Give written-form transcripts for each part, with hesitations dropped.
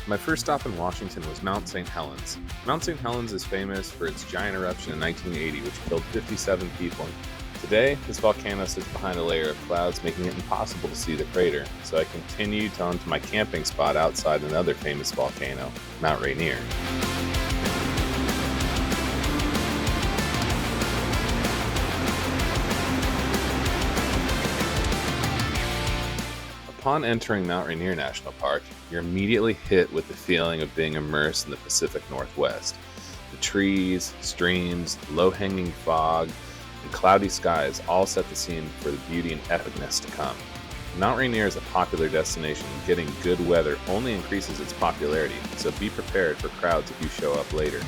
My first stop in Washington was Mount St. Helens. Mount St. Helens is famous for its giant eruption in 1980, which killed 57 people. Today, this volcano sits behind a layer of clouds, making it impossible to see the crater, so I continued on to my camping spot outside another famous volcano, Mount Rainier. Upon entering Mount Rainier National Park, you're immediately hit with the feeling of being immersed in the Pacific Northwest. The trees, streams, low-hanging fog, and cloudy skies all set the scene for the beauty and epicness to come. Mount Rainier is a popular destination, and getting good weather only increases its popularity, so be prepared for crowds if you show up later.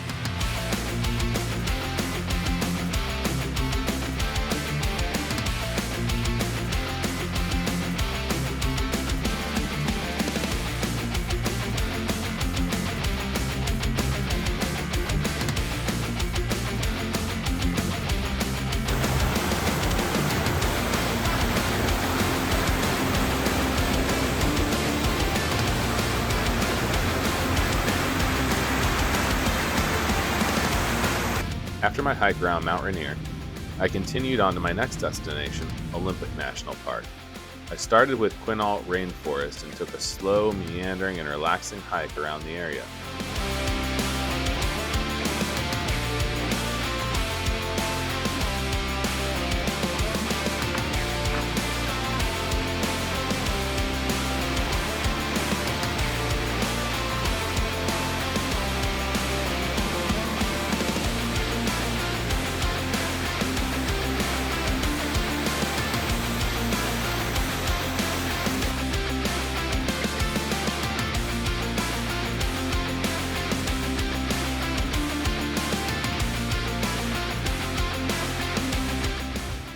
After my hike around Mount Rainier, I continued on to my next destination, Olympic National Park. I started with Quinault Rainforest and took a slow, meandering, and relaxing hike around the area.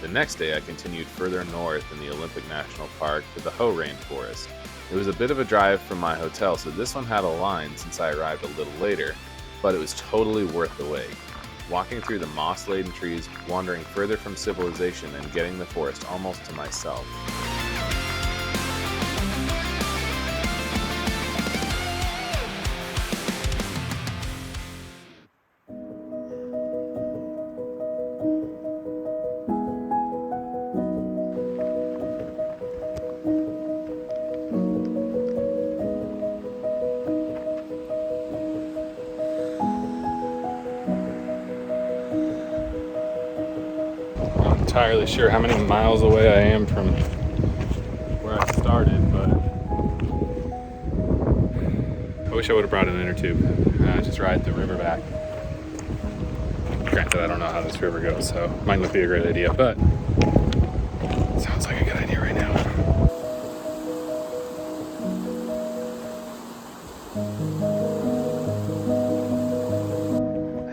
The next day I continued further north in the Olympic National Park to the Hoh Rainforest. It was a bit of a drive from my hotel, so this one had a line since I arrived a little later, but it was totally worth the wait. Walking through the moss-laden trees, wandering further from civilization, and getting the forest almost to myself. Entirely sure how many miles away I am from where I started, but I wish I would have brought an inner tube. Just ride the river back. Granted, I don't know how this river goes, so might not be a great idea, but sounds like a good idea right now.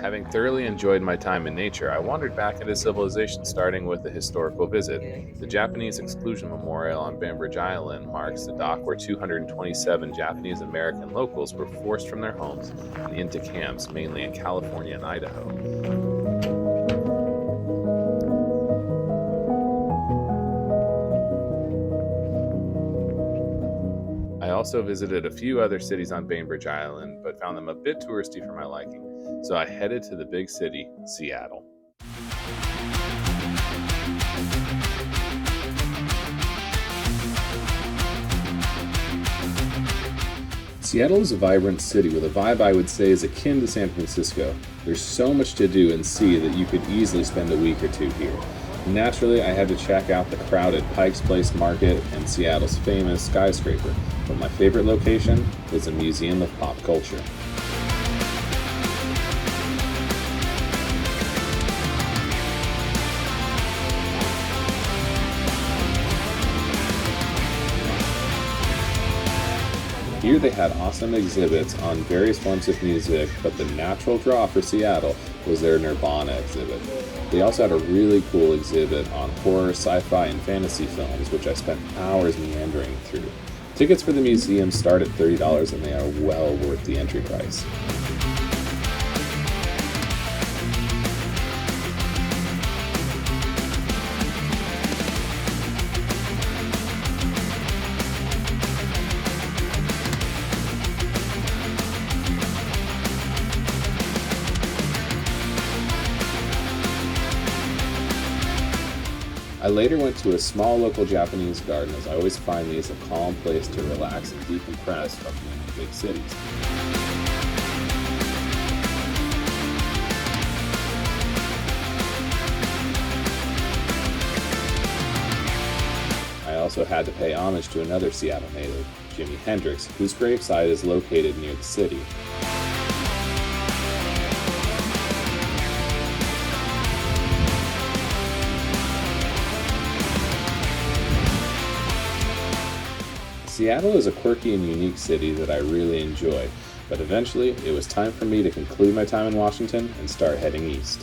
Having thoroughly enjoyed my time in nature, I wandered back into civilization, starting with a historical visit. The Japanese Exclusion Memorial on Bainbridge Island marks the dock where 227 Japanese American locals were forced from their homes and into camps, mainly in California and Idaho. I also visited a few other cities on Bainbridge Island, but found them a bit touristy for my liking, so I headed to the big city, Seattle. Seattle is a vibrant city with a vibe I would say is akin to San Francisco. There's so much to do and see that you could easily spend a week or two here. Naturally, I had to check out the crowded Pike's Place Market and Seattle's famous skyscraper, but my favorite location was a museum of pop culture. Here they had awesome exhibits on various forms of music, but the natural draw for Seattle was their Nirvana exhibit. They also had a really cool exhibit on horror, sci-fi, and fantasy films, which I spent hours meandering through. Tickets for the museum start at $30 and they are well worth the entry price. I later went to a small local Japanese garden, as I always find these a calm place to relax and decompress from being in big cities. I also had to pay homage to another Seattle native, Jimi Hendrix, whose gravesite is located near the city. Seattle is a quirky and unique city that I really enjoy, but eventually it was time for me to conclude my time in Washington and start heading east.